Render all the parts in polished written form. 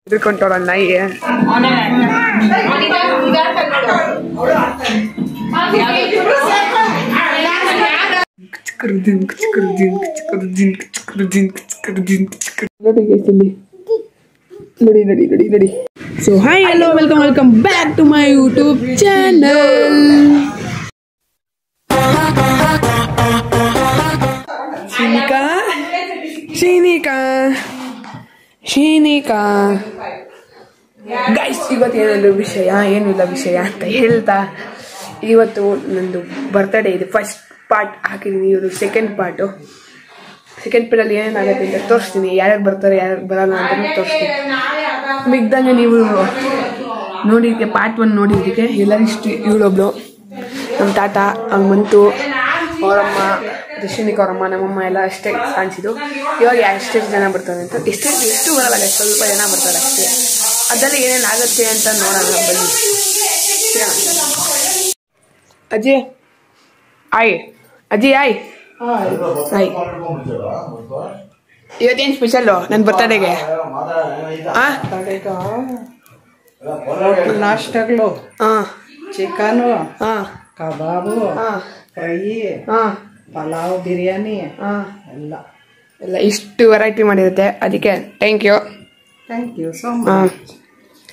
ಇದ್ಕೊಂಡೋಳ ನಾಯಿ ನಡಿ. So hi, hello, welcome back to my YouTube channel. Shinika guys, ಇವತ್ತು ಏನಿಲ್ಲ ವಿಷಯ ಅಂತ ಹೇಳ್ತಾ, ಇವತ್ತು ನಂದು ಬರ್ತ್ಡೇ ಇದೆ. ಫಸ್ಟ್ ಪಾರ್ಟ್ ಹಾಕಿದ್ದೀನಿ, ಇವರು ಸೆಕೆಂಡ್ ಪಾರ್ಟಲ್ಲಿ ಏನೇನಾಗುತ್ತೆ ಅಂತ ತೋರಿಸ್ತೀನಿ. ಯಾರ್ಯಾರು ಬರ್ತಾರೆ ಯಾರ್ಯಾರು ಬರಲ್ಲ ಅಂತ ತೋರಿಸ್ತೀನಿ. ಮಿಗ್ದಂಗೆ ನೀವು ನೋಡಿದ್ದಕ್ಕೆ ಪಾರ್ಟ್ 1 ನೋಡಿದ್ದಕ್ಕೆ ಎಲ್ಲರಿಷ್ಟು ಇವಳೊಬ್ಳು ನಮ್ಮ ತಾತ ಮಂತು ಅವರಮ್ಮ ದರ್ಶನಿಕ್ ಅವರಮ್ಮ ನಮ್ಮಮ್ಮ ಎಲ್ಲ ಅಷ್ಟೇ ಕಾಣಿಸಿದ್ದು. ಇವಾಗ ಎಷ್ಟೆಷ್ಟು ಜನ ಬರ್ತಾರೆ ಅಂತ ಎಷ್ಟು ಬರಲ್ಲ, ಸ್ವಲ್ಪ ಜನ ಬರ್ತಾರೆ ಅಷ್ಟೇ. ಅದರಲ್ಲಿ ಏನೇನು ಆಗುತ್ತೆ ಅಂತ ನೋಡೋಣ ಬನ್ನಿ. ಅಜ್ಜಿ ಆಯ್ ಇವತ್ತೇನು ಸ್ಪೆಷಲ್ಲು ನನ್ನ ಬರ್ತಡೆಗೆ? ನಾಷ್ಟಗಳು chicken, kebab, fry, pulao, biryani ಎಲ್ಲ ಇಷ್ಟು ವೆರೈಟಿ ಮಾಡಿರುತ್ತೆ. ಅದಕ್ಕೆ thank you so much.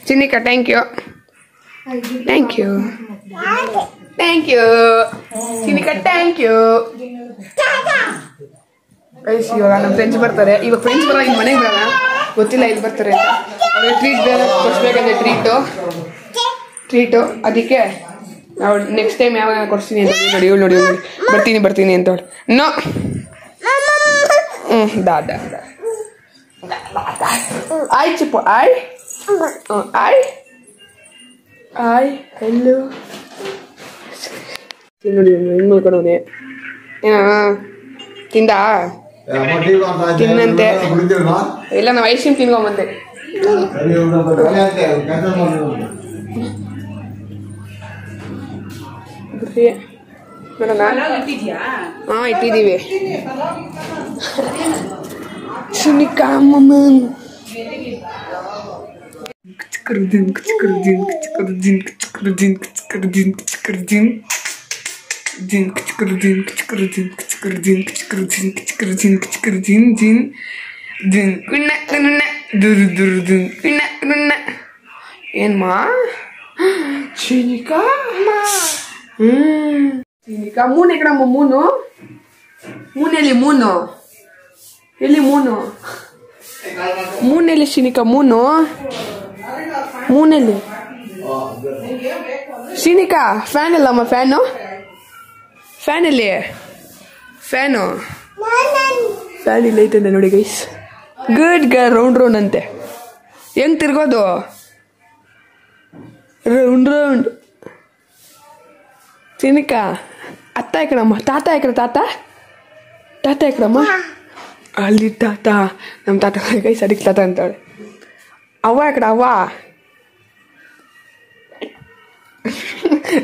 Chinnika thank you Chinnika thank you. ಇವಾಗ ನಮ್ಮ ಫ್ರೆಂಡ್ಸ್ ಬರ್ತಾರೆ. ಇವಾಗ ಫ್ರೆಂಡ್ಸ್ ಬರಲ್ಲ, ಈಗ ಮನೆಗೆ ಬರಲ್ಲ, ಗೊತ್ತಿಲ್ಲ ಇಲ್ಲಿ ಬರ್ತಾರೆ ಅಂತ. ಅವ್ರಿಗೆ ಟ್ರೀಟ್ ಕೊಡಿಸ್ಬೇಕಂದ್ರೆ ಟ್ರೀಟು ಅದಕ್ಕೆ ನಾವು ನೆಕ್ಸ್ಟ್ ಟೈಮ್ ಯಾವಾಗ ಕೊಡ್ತೀನಿ ಅಂತ ನೋಡಿ ಬರ್ತೀನಿ ಅಂತ ಹೇಳಿ. ನೋ ಆಯ್ ಚಿಪ್ಪು ಆಯ್ ಹೆಲ್ಲು ನೋಡಿ ಹೆಂಗ್ ಮಾಡ್ಕೊಂಡವನೆ. ತಿನ್ನಂತೆ ಇಲ್ಲ, ನಾವು ಐಸ್ ಕ್ರೀಮ್ ತಿನ್ಕೊಂಬಂದೆ. ಇಟ್ಟಿದ್ದೀವಿ. ಸುನಿಕಾ ಮಮ್ಮನ್ ಏನ್ಮಾ ಶಿನಿಕಾ ಶಿನಿಕಾ ಮೂನ್ ಎಕಡಮ್ಮ? ಮೂನೆಲ್ಲಿ ಮೂನೆಲ್ಲಿ ಶಿನಿಕಾ ಮೂನೆಲ್ಲಿ ಶಿನಿಕಾ? ಫ್ಯಾನ್ ಇಲ್ಲಮ್ಮ, ಫ್ಯಾನ್ ಎಲ್ಲಿ? ಫ್ಯಾನ್ ಇಲ್ಲ ಐತಂತೆ ನೋಡಿ ಗೈಸ್. ಗುಡ್ ಗರ್ ರೌಂಡ್ ಅಂತೆ. ಹೆಂಗ್ ತಿರ್ಗೋದು? ರೌಂಡ್. ಶಿನಿಕಾ ಅತ್ತ ಎಕಡಮ್ಮ? ತಾತ ಎಕಡಮ್ಮ? ಅಲ್ಲಿ ತಾತ, ನಮ್ಮ ತಾತ ಗೈಸ್, ಅದಕ್ಕೆ ತಾತ ಅಂತಾಳೆ. ಅವ್ವ ಎಕಡ? ಅವ್ವ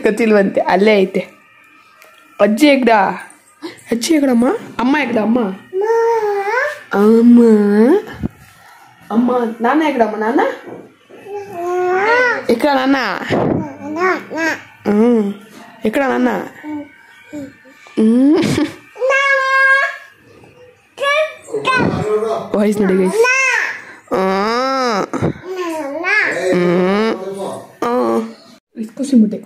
ಗೊತ್ತಿಲ್ವಂತೆ, ಅಲ್ಲೇ ಐತೆ. ಅಜ್ಜಿ ಎಕಡಮ್ಮ? ಅಮ್ಮ ಎಕಡ? ಅಮ್ಮ ನಾನ ಎಕಡಮ್ಮ? ನಾನ ಎಕಡ? ನಾನ ಎಕಡ? ನಾನ ವಾಯ್ಸ್ ನೋಡಿ ಗೈಸ್. ಕುಸಿಮುಟ್ಟೆ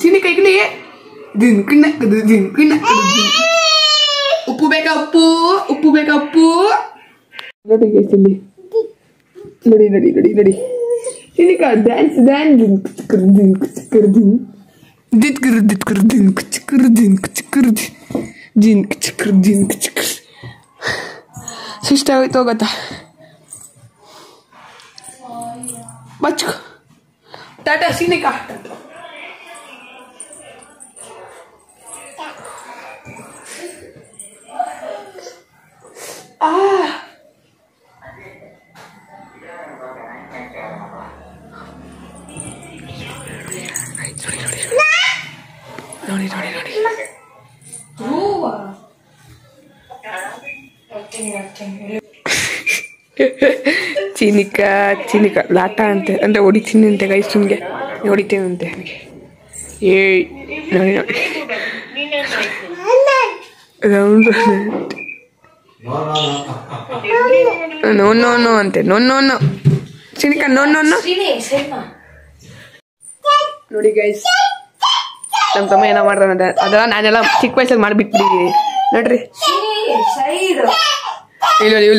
ಚಿನ್ನಿಕಾ ಈಗಲೇ ಉಪ್ಪು ಬೇಕಾ? ಉಪ್ಪು ನೋಡಿ ಗೈಸ್, ಇಲ್ಲಿ ನೋಡಿ ಚಿನ್ನಿಕಾ ಡ್ಯಾನ್ಸ್ ಸಿಷ್ಟ ಹೋಯ್ತು ಹೋಗತ್ತಾ ಬಚ್ಕೊ ಟಾಟಾ ಸಿನಿಕಾ. ನೋಡಿ ನೋಡಿ ನೋಡಿ ಚಿನಿಕ ಲಾಟ ಅಂತೆ ಅಂದರೆ ಹೊಡಿತೀನಿ ಅಂತೆ ಗೈಸ್ ನಿಮಗೆ ಹೊಡಿತೀನಂತೆ ನನಗೆ ಏಯ್ ನೋಡಿ ನೋಡಿ ರೌಂಡ್ ನೋ ನೋ ನೋ ಅಂತೆ no no no Chinika no no no ನೋಡಿ ಗೈಸ್ ನಮ್ಮ ತಮ್ಮ ಏನೋ ಮಾಡ್ತಾನಂತೆ ಅದೆಲ್ಲ ನಾನೆಲ್ಲ ಚಿಕ್ಕ ವಯಸ್ಸಲ್ಲಿ ಮಾಡಿಬಿಟ್ಬಿಟ್ಟಿದ್ದೀನಿ ನೋಡ್ರಿ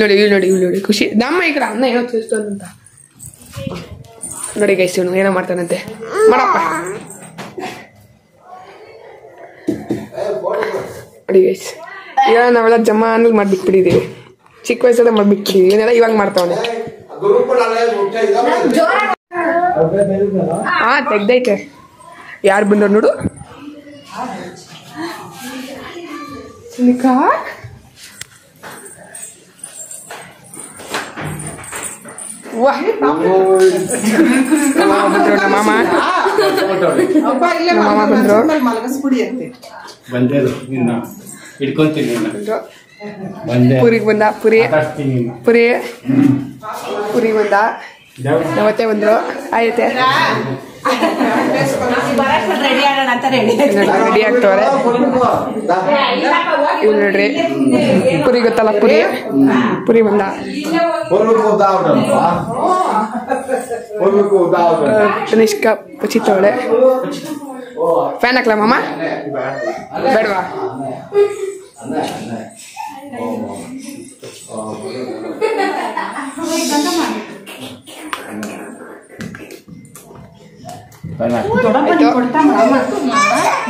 ಇಲ್ಲಿ ನೋಡಿ ಖುಷಿ ನಮ್ಮ ಈ ಕಡೆ ಅನ್ನ ಏನೋ ತಿಳಿಸ್ತು ಅಂತ ನೋಡಿ ಗೈಸ್ ಇವನು ಏನೋ ಮಾಡ್ತಾನಂತೆ ಮಾಡಪ್ಪ ನೋಡಿ ಗೈಸ್ ಈಗ ನಾವೆಲ್ಲ ಜಮಾ ಅನ್ನೋದು ಮಾಡಿಬಿಟ್ಬಿಟ್ಟಿದ್ದೀವಿ ಚಿಕ್ಕ ವಯಸ್ಸಲ್ಲೇ ಮಾಡಿಬಿಟ್ಬಿಟ್ಟಿದ್ದೀವಿ ಇವನ್ನೆಲ್ಲ ಇವಾಗ ಮಾಡ್ತಾವನೆ ಹಾ ತೆಗ್ದೈತೆ ಯಾರು ಬಂದವ್ರು ನೋಡು ಚಿನಿಕಾ ಮಾಮ ಬಂದ್ರು ಪುರಿಗೆ ಬಂದ ಪುರಿ ಬಂದ ನವತ್ತೆ ಬಂದ್ರು ಆಯ್ತೆ ರೆಡಿ ಆಗ್ತವ್ರೆ ಇವ್ ನೋಡ್ರಿ ಪುರಿ ಗೊತ್ತಲ್ಲ ಪುರಿ ಬಂದ ಕನಿಷ್ಕ ಪಚಿತವಳೆ ಫ್ಯಾನ್ ಹಾಕ್ಲಾ ಮಾಮ ಬೇಡವಾ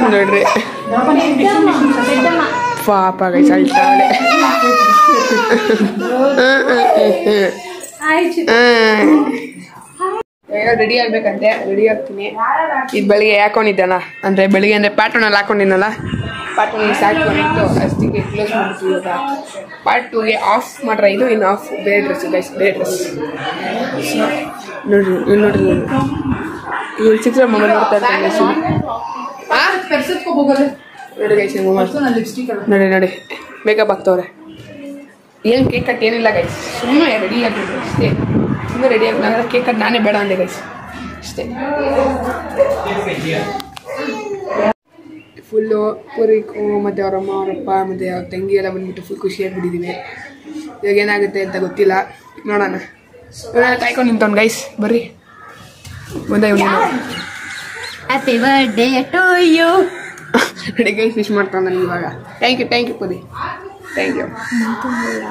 ನೋಡ್ರಿ ಪಾಪ ಗೈಸ್ ಅಳ್ತಾಳೆ ರೆಡಿ ಆಗ್ಬೇಕಂತೆ ರೆಡಿ ಆಗ್ತೀನಿ ಇದು ಬೆಳಿಗ್ಗೆ ಹಾಕೊಂಡಿದ್ದಾನ ಅಂದ್ರೆ ಬೆಳಿಗ್ಗೆ ಅಂದ್ರೆ ಪ್ಯಾಟ್ರನಲ್ಲಿ ಹಾಕೊಂಡಿದ್ನಲ್ಲ ಪ್ಯಾಟ್ರನಲ್ಲಿ ಸಾಕಿಟ್ಟು ಅಷ್ಟಿಗೆ ಕ್ಲೋಸ್ ಮಾಡ್ತೀವಿ ಇವಾಗ ಪಾರ್ಟ್ 2ಗೆ ಆಫ್ ಮಾಡ್ರೆ ಇದು ಇನ್ನು ಆಫ್ ಬೇರೆ ಡ್ರೆಸ್ ಗೈಸ್ ಬೇರೆ ಡ್ರೆಸ್ ನೋಡ್ರಿ ನೋಡ್ರಿ ಇವ್ರು ಚಿತ್ರ ಮೊಬೈಲ್ ನೋಡ್ತಾ ಇರ್ತಾರೆ ನೋಡಿ ಗೈಸ್ ನೋಡಿ ನೋಡಿ ಮೇಕಪ್ ಆಗ್ತವ್ರೆ ಏನು ಕೇಕ್ ಕಟ್ ಏನಿಲ್ಲ ಗೈಸ್ ಸುಮ್ಮನೆ ರೆಡಿ ಆಗಿದ್ರು ಅಷ್ಟೇ ಸುಮ್ಮನೆ ರೆಡಿ ಆಗಿಲ್ಲ ಕೇಕ್ ಕಟ್ ನಾನೇ ಬೇಡ ಅಂದೆ ಗೈಸ್ ಅಷ್ಟೇ ಫುಲ್ಲು ಪುರಿಕು ಮತ್ತು ಅವರಮ್ಮ ಅವರಪ್ಪ ಮತ್ತು ಅವ್ರ ತಂಗಿ ಎಲ್ಲ ಬಂದ್ಬಿಟ್ಟು ಫುಲ್ ಖುಷಿಯಾಗಿಬಿಟ್ಟಿದ್ದೀವಿ ಇವಾಗ ಏನಾಗುತ್ತೆ ಅಂತ ಗೊತ್ತಿಲ್ಲ ನೋಡೋಣ ಕಾಯ್ಕೊಂಡು ನಿಂತವ್ನು ಗೈಸ್ ಬರ್ರಿ ಮುಂದೆ ಇವನು happy birthday to you ready guys wish ಮಾಡ್ತಾನೆ ನನಗೆ ಇವಾಗ thank you Puri thank you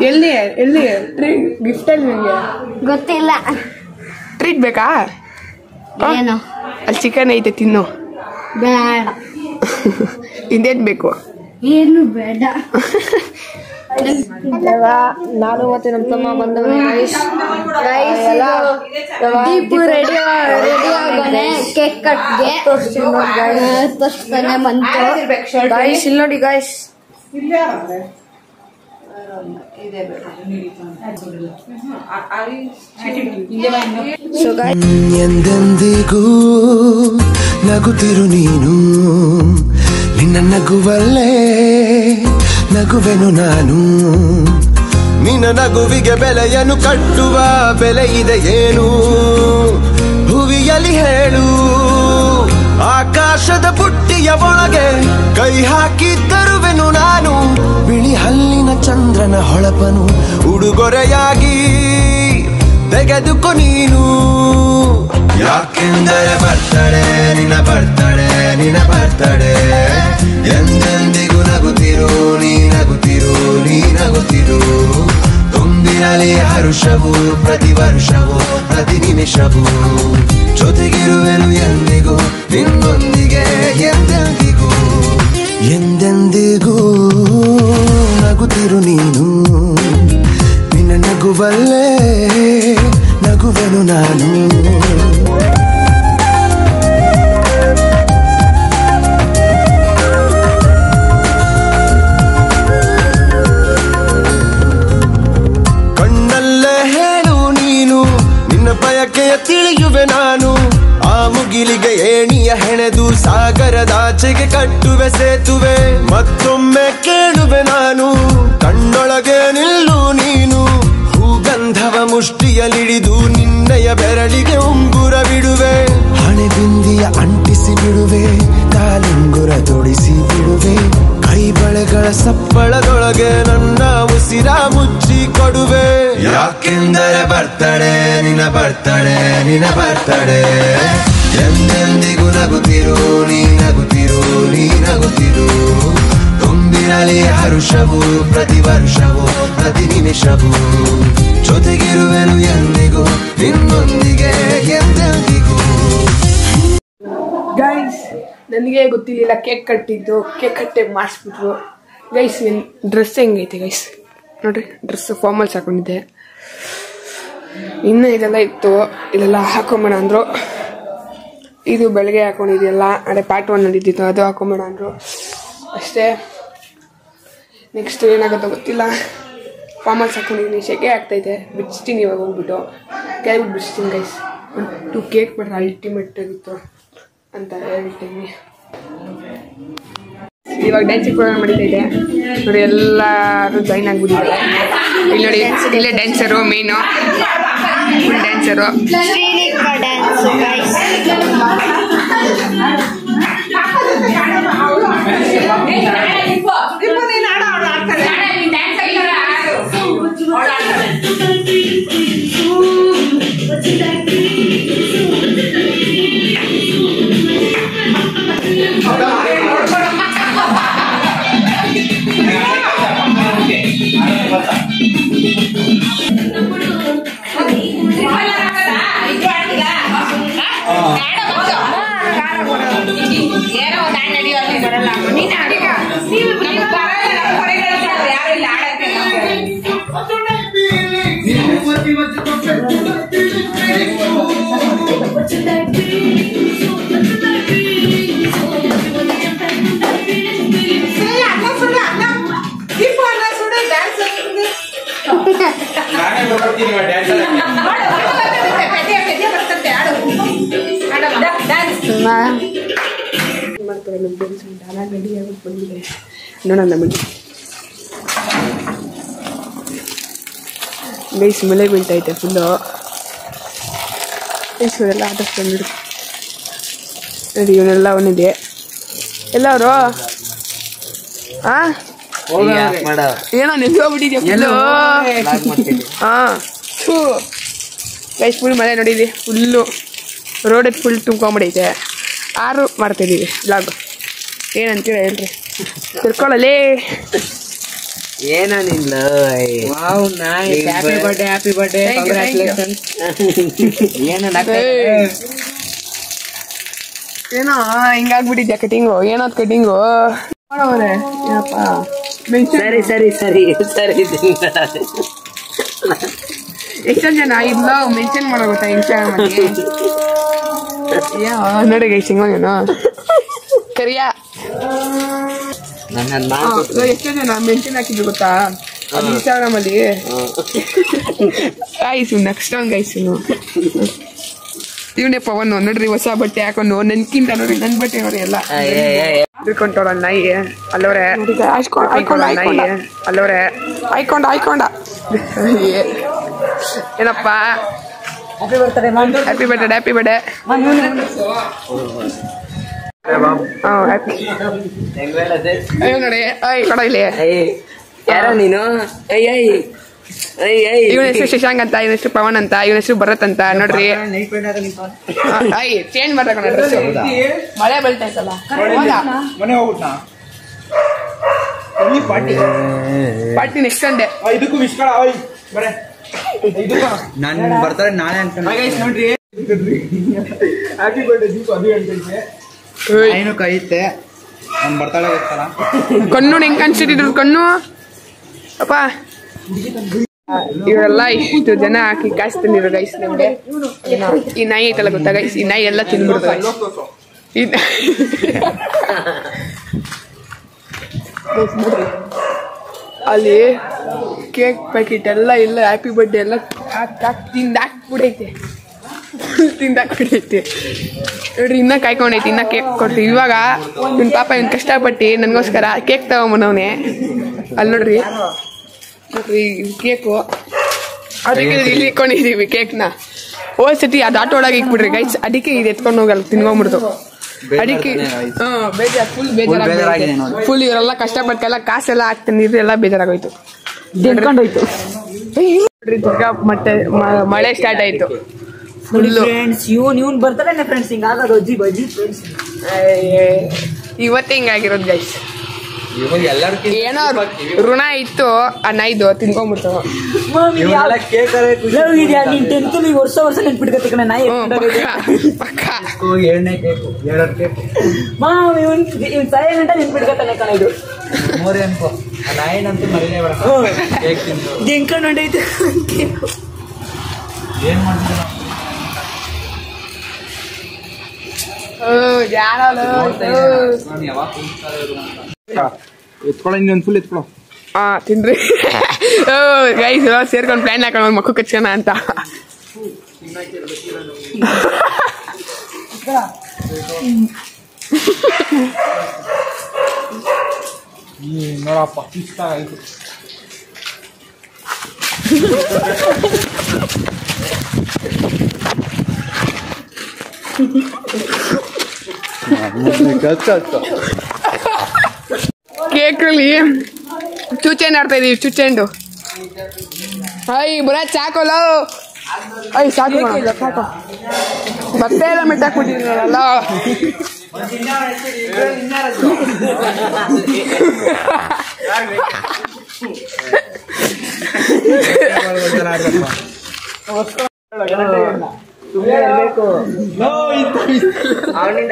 ಎಲ್ಲಿ ಗಿಫ್ಟ್ ಅಲ್ಲಿ ನನಗೆ ಗೊತ್ತಿಲ್ಲ ಟ್ರೀಟ್ ಬೇಕಾ ಏನು ಅಲ್ಲಿ ಚಿಕನ್ ಐತೆ ತಿನ್ನು ಬೇಡ ಇನ್ನೇನು ಬೇಕು ಏನು ಬೇಡ ನಾನು ಮತ್ತೆ ನಮ್ಮ ತಮ್ಮ ಬಂದವೇ ದೀಪು ರೆಡಿ ಆಗೋನೆ ಕೇಕ್ ಕಟ್ಗೆ ತೋರಿಸ್ತಾನೆ ಬಂತು ಗಾಯ್ಸ್ ಇಲ್ಲಿ ನೋಡಿ ಗಾಯ್ಸ್ ಎಂದೆಂದಿಗೂ ನಗುತ್ತಿರು ನೀನು ನಿನ್ನ ನಗುವಲ್ಲೇ ನಗುವೆನು ನಾನು ನಿನ್ನ ನಗುವಿಗೆ ಬೆಲೆಯನ್ನು ಕಟ್ಟುವ ಬೆಲೆ ಇದೆ ಏನು ಭುವಿಯಲ್ಲಿ ಹೇಳು ಆಕಾಶದ ಬುಟ್ಟಿಯ ಒಳಗೆ ಕೈ ಹಾಕಿ ತರುವೆನು ನಾನು ಬಿಳಿ ಹಲ್ಲಿನ ಚಂದ್ರನ ಹೊಳಪನು ಉಡುಗೊರೆಯಾಗಿ ತೆಗೆದುಕೊ ನೀನು ಯಾಕೆಂದರೆ ಬರ್ತಡೆ ನಿನ್ನ ಬರ್ತಡೆ ಎಂದೆಂದಿಗೂ ನಗುತ್ತಿರು ನೀ ನಗುತ್ತಿರು ತುಂಬಿರಲಿ ಹರುಷವು ಪ್ರತಿ ವರ್ಷವೂ ಪ್ರತಿ ನಿಮಿಷವೂ ಜೊತೆಗಿರುವೆನು ಎಂದಿಗೂ ನಿನ್ನೊಂದಿಗೆ ಎಂದೆಂದಿಗೂ ನಗುತ್ತಿರು ನೀನು ನಿನ್ನ ನಗುವಲ್ಲೇ ನಗುವೆನು ನಾನು ಕಣ್ಣಲ್ಲೇ ಹೇಳು ನೀನು ನಿನ್ನ ಬಯಕೆಯ ತಿಳಿಯುವೆ ನಾನು ಆ ಮುಗಿಲಿಗೆ ಏಣಿಯ ಹೆಣೆದು ಸಾಗರದಾಚೆಗೆ ಕಟ್ಟುವೆ ಸೇತುವೆ ಮತ್ತೊಮ್ಮೆ ಕೇಳುವೆ ನಾನು ಕಣ್ಣೊಳಗೆ ನಿಲ್ಲು ನೀನು ಹೂಗಂಧವ ಮುಷ್ಟಿಯಲಿಡಿದು ನಿನ್ನಯ ಬೆರಳಿಗೆ ಉಂಗುರ ಬಿಡುವೆ ಹಣೆ ಬಿಂದಿಯ ಅಂಟಿಸಿ ಬಿಡುವೆ ಕಾಲುಂಗುರ ತೊಡಿಸಿ ಬಿಡುವೆ ಕೈ ಬಳೆಗಳ ಸಪ್ಪಳದೊಳಗೆ ನನ್ನ ಉಸಿರ ಮುಚ್ಚಿ ಕೊಡುವೆ ಯಾಕೆಂದರೆ ಬರ್ತಡೆ ನಿನ್ನ ಬರ್ತಡೆ ನಿನ್ನ ಬರ್ತಡೆ ಎಂದೆಂದಿಗೂ ನಗುತ್ತಿರು ನೀ ನಗುತ್ತಿರು ನೀ ನಗುತ್ತಿರು ತುಂಬಿರಲಿ ಹರುಷವು ಪ್ರತಿ ವರ್ಷವೂ ಪ್ರತಿ ನಿಮಿಷವೂ ಜೊತೆಗಿರುವೆನು ಎಂದಿಗೂ ನಿನ್ನೊಂದಿಗೆ ಎಂದೆಂದಿಗೂ ಗೈಸ್ ನನಗೆ ಗೊತ್ತಿರಲಿಲ್ಲ ಕೇಕ್ ಕಟ್ಟಿದ್ದು ಕೇಕ್ ಕಟ್ಟೆ ಮಾಡಿಸ್ಬಿಟ್ರು ಗೈಸ್ ಡ್ರೆಸ್ ಹೆಂಗೈತೆ ಗೈಸ್ ನೋಡ್ರಿ ಡ್ರೆಸ್ ಫಾರ್ಮಲ್ಸ್ ಹಾಕೊಂಡಿದ್ದೆ ಇನ್ನೂ ಇದೆಲ್ಲ ಇತ್ತು ಇದೆಲ್ಲ ಹಾಕೊಂಬೇಡ ಅಂದರು ಇದು ಬೆಳಗ್ಗೆ ಹಾಕೊಂಡಿದೆಯಲ್ಲ ಅದೇ ಪಾರ್ಟ್ 1 ನಡೀತಿತ್ತು ಅದು ಹಾಕೊಂಬೇಡ ಅಂದರು ಅಷ್ಟೇ ನೆಕ್ಸ್ಟ್ ಏನಾಗುತ್ತೋ ಗೊತ್ತಿಲ್ಲ ಫಾರ್ಮಲ್ಸ್ ಹಾಕೊಂಡಿದ್ದೀನಿ ಸೆಕೆ ಆಗ್ತೈತೆ ಬಿಡಿಸ್ತೀನಿ ಇವಾಗ ಹೋಗ್ಬಿಟ್ಟು ಕೆಳಗೆ ಬಿಡಿಸ್ತೀನಿ ಗೈಸ್ 2 ಕೇಕ್ ಬಿಟ್ರೆ ಅಲ್ಟಿಮೇಟ್ ಆಗಿತ್ತು ಅಂತ ಹೇಳ್ತೀನಿ ಇವಾಗ ಡ್ಯಾನ್ಸಿಂಗ್ ಪ್ರೋಗ್ರಾಮ್ ನಡೀತಾ ಇದೆ ನೋಡಿ ಎಲ್ಲರೂ ಜಾಯಿನ್ ಆಗ್ಬಿಟ್ಟಿದ್ದಾರೆ ಇಲ್ಲಿ ನೋಡಿ ಇಲ್ಲೇ ಡ್ಯಾನ್ಸರು ಮೇನು ಫುಲ್ ಡ್ಯಾನ್ಸರು ಮಾಡ್ತಾರೆ ನಮ್ಮ ಫ್ರೆಂಡ್ಸ್ ರೆಡಿ ಆಗಿ ಬಂದಿದೆ ನೋಡೋಣ ಬನ್ನಿ ಗೈಸ್ ಮಳೆ ಬೀಳ್ತೈತೆ ಫುಲ್ಲು ಎಲ್ಲ ಆದಷ್ಟು ನೋಡಿ ನೋಡಿ ಇವನ್ನೆಲ್ಲ ಅವನಿದೆ ಎಲ್ಲವರು ಏನೋ ನಿಂತ್ಕೊಂಡ್ಬಿಟ್ಟಿದ್ಯಾ ಗೈಸ್ ಫುಲ್ ಮಳೆ ನೋಡಿದ್ವಿ ಫುಲ್ಲು ರೋಡ್ ಫುಲ್ ತುಂಬ್ಕೊಂಬಿಡೈತೆ 6 ಮಾಡ್ತಾಯಿದ್ದೀವಿ ಬ್ಲಾಗ್ ಏನಂತೀರ ಹೇಳ್ರಿ ತಿರ್ಕೊಳ್ಳಲಿ ಏನಿಲ್ಲ ಹ್ಯಾಪಿ ಬರ್ಡೇ ಏನೋ ಹಿಂಗಾಗ್ಬಿಟ್ಟಿದ್ಯಾ ಕಟಿಂಗು ಏನೋದ್ ಕಟಿಂಗು ಮಾಡೋರೆ ಏನಪ್ಪ ಸರಿ ಎಷ್ಟೊಂದು ಜನ ಇಲ್ಲ ಮೆನ್ಷನ್ ಮಾಡೋ ಗೊತ್ತಾ ಇನ್ಸ್ಟಾಗ್ರಾಮಲ್ಲಿ ನೋಡಿ ಗೈಸ್ ಸಿಂಗೇನು ಕರಿಯಾ ಎಷ್ಟೋ ಜನ ಮೆನ್ಷನ್ ಹಾಕಿದ್ರು ಗೊತ್ತಾ ಇನ್ಸ್ಟಾಗ್ರಾಮಲ್ಲಿ ಗೈಸು ನೆಕ್ಸ್ಟ್ ಒಂದು ಗೈಸು ಇವನೇ ಪವನ್ ನೋಡ್ರಿ ಹೊಸ ಬಟ್ಟೆ ಹಾಕೊಂಡು ನನ್ಕಿಂತ ನೋಡ್ರಿ ನನ್ ಬಟ್ಟೆ ನೋಡ್ರಿ ಎಲ್ಲ ಹಿಡ್ಕೊಂಡವ್ರ ನಾಯಿ ಅಲ್ಲವ್ರೆ ನಾಯಿ ಅಲ್ಲವ್ರೆ ಆಯ್ಕೊಂಡ ಏನಪ್ಪ ಹ್ಯಾಪಿ ಬರ್ಡೇ ಅಯ್ಯೋ ನೋಡಿ ಕೊಡ ಇಲ್ಲಿ ಯಾರ ನೀನು ಇವನ ಹೆಸರು ಶಶಾಂಕ್ ಅಂತ ಇವನ ಹೆಸರು ಪವನ್ ಅಂತ ಇವನ ಹೆಸರು ಭರತ್ ಅಂತ ನೋಡ್ರಿ ಚೇಂಜ್ ಮಾಡ್ಬೇಕು ಡ್ರೆಸ್ ಮಳೆ ಬೀಳ್ತಾ ಇತ್ತಲ್ಲ ಪಾರ್ಟಿ ನೆಕ್ಸ್ಟ್ ಸಂಡೇ ಇದಕ್ಕೂ ವಿಶ್ಕಳ ನಾನು ಬರ್ತಾರೆ ನಾಳೆ ಅಂತ ನೋಡ್ರಿ ಹ್ಯಾಪಿ ಬರ್ಡೇ ದೀಪ ಅದು ಹೇಳ್ತೈತೆ ಏನು ಕೈತೆ ನಾನು ಬರ್ತಾಳೆ ಹೋಗ್ತಾರ ಕಣ್ಣು ಹೆಂಗ್ ಕಾಣಿಸಿದ್ರು ಕಣ್ಣು ಅಪ್ಪ ಇವರೆಲ್ಲ ಇಷ್ಟು ಜನ ಹಾಕಿ ಕಾಸು ತಂದಿರೋ ಗೈಸ್ ನಮ್ಗೆ ಈ ನಾಯಿ ಐತಲ್ಲ ಗೊತ್ತಾ ಗೈಸ್ ಈ ನಾಯಿ ಎಲ್ಲ ತಿನ್ಬಿಡ್ತು ಅಲ್ಲಿ ಕೇಕ್ ಪ್ಯಾಕೆಟ್ ಎಲ್ಲ ಇಲ್ಲ ಹ್ಯಾಪಿ ಬರ್ಡೇ ಎಲ್ಲ ಹಾಕಿ ತಿಂದು ಹಾಕ್ಬಿಡೈತೆ ತಿಂದಾಕ್ಬಿಟ್ಟೈತಿ ನೋಡ್ರಿ. ಇನ್ನ ಕಾಯ್ಕೊಂಡೈತಿ, ಇನ್ನ ಕೇಕ್ ಕೊಡ್ತೀವಿ. ಇವಾಗ ಇವ್ನ ಪಾಪ ಇವ್ನ ಕಷ್ಟಪಟ್ಟು ನನಗೋಸ್ಕರ ಕೇಕ್ ತಗೊಂಬನವನೆ. ಅಲ್ಲಿ ನೋಡ್ರಿ ಕೇಕು, ಅದಕ್ಕೆ ಇಲ್ಲಿ ಇಟ್ಕೊಂಡಿದೀವಿ ಕೇಕ್ನ. ಹೋದ್ ಸತಿ ಅದು ಆಟೋ ಒಳಗೆ ಇಕ್ಬಿಡ್ರಿ ಗೈಸ್, ಅದಕ್ಕೆ ಇದು ಎತ್ಕೊಂಡು ಹೋಗಲ್ಲ, ತಿನ್ಕೊಂಡ್ಬಿಡ್ತು. ಅದಕ್ಕೆ ಬೇಜಾರಾಗಿದೆ ಫುಲ್. ಇವರೆಲ್ಲ ಕಷ್ಟಪಟ್ಟೆಲ್ಲ ಕಾಸೆಲ್ಲ ಹಾಕ್ತಾನೆ, ನೀರೆಲ್ಲ ಬೇಜಾರಾಗೋಯ್ತು, ತಿನ್ಕೊಂಡೋಯ್ತು. ಮತ್ತೆ ಮಳೆ ಸ್ಟಾರ್ಟ್ ಆಯ್ತು ಫುಲ್ಲು. ಇವ್ನು ಬರ್ತಾರೆ ಫ್ರೆಂಡ್ಸ್, ಹಿಂಗಾಗೋದು ಅಜ್ಜಿ ಬಜ್ಜಿ ಫ್ರೆಂಡ್ಸ್. ಇವತ್ತೇ ಹಿಂಗಾಗಿರೋದು ಗೈಸ್. ಏನೋ ಋಣ ಇತ್ತು ಆ ನಾಯ್ದು, ತಿನ್ಕೊಂಡ್ಬಿಡ್ತು. ವರ್ಷ ನೆನ್ಪಿಟ್ಕೊತ ನಾಯಿ ಪಕ್ಕ ಸಾಯ ಗಂಟ ನೆನ್ಪಿಟ್ಕೊತಾನೆ ಕಣ. ಇದು ನಾಯಿನಂತೂ ಮರಿಲೇ ಬೇಡ. ಜಂಕಂಡ್ ಹೊಂಟೈತೆ. ಏನ್ ಮಾಡ್ತಿದ್ದ ಎತ್ಕೊಳ್ಳೋ, ಇನ್ನೊಂದು ಫುಲ್ ಎತ್ಕೊಳ್ಳೋ. ತಿನ್ರಿ ಗೈಸ್. ಸೇರ್ಕೊಂಡು ಪ್ಲಾನ್ ಹಾಕೊಂಡು ಒಂದು ಮಕ್ಕಳು ಕಚ್ಕೋಣ ಅಂತ. ನೋಡಪ್ಪ ಇಷ್ಟ ಆಯ್ತು. ಕೇಕಲ್ಲಿ ಚುಚ್ಚೆಂಡು ಆಡ್ತಾ ಇದೀವಿ, ಚುಚ್ಚೆಂಡು. ಬರ ಚಾಕೋಲ್ಲ. ಸಾಕು ಸಾಕು, ಮತ್ತೆ ಎಲ್ಲ ಮಿಟ್ಟಾಕ್ಬಿಟ್ಟಿದ್ದೀನಲ್ಲ. ಅವನಿಂದ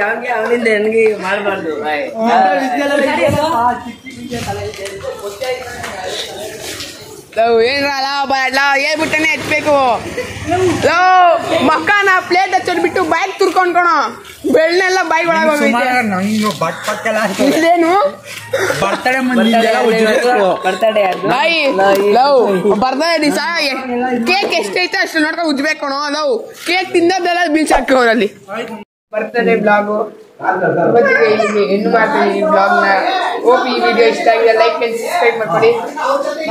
ನನಗೆ ಮಾಡಬಾರ್ದು. ಹೇಳ್ಬಿಟ್ಟನೆ ಎತ್ಬೇಕು. ಮಕ್ಕನ ಪ್ಲೇಟ್ ಹಚ್ಚೋದ್ಬಿಟ್ಟು ಬಾಯಿಗೆ ತುರ್ಕೊಂಡ್ಕೊಣ, ಬೆಳ್ಳೆಲ್ಲ ಬಾಯಿ ಒಳಗೋಗೈತೆ. ಇದೇನು ಬರ್ತಾರೆ ದಿವಸ ಕೇಕ್ ಎಷ್ಟೈತೆ ಅಷ್ಟು ನೋಡ್ಕೊಂಡು ಉಜ್ಬೇಕು ಕಣೋ. ಲವ್ ಕೇಕ್ ತಿನ್ನೋದೆಲ್ಲ ಬೀಳ್ಸಾಕ ಅವರಲ್ಲಿ. ಬರ್ತಡೇ ಬ್ಲಾಗು ಇವತ್ತಿಗೆ ಇಲ್ಲಿಗೆ ಹೆಣ್ಣು ಮಾಡ್ತೀನಿ. ಈ ಬ್ಲಾಗ್ನ ಹೋಪ್ ಈ ವಿಡಿಯೋ ಇಷ್ಟ ಆಗಿದೆ, ಲೈಕ್ ಅಂಡ್ ಸಬ್ಸ್ಕ್ರೈಬ್ ಮಾಡ್ಕೊಳ್ಳಿ.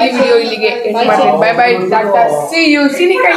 ಈ ವಿಡಿಯೋ ಇಲ್ಲಿಗೆ ಹೆಣ್ಣು ಮಾಡ್ತೀನಿ. Bye bye, tata, see you. ಸಿನಿಕಾ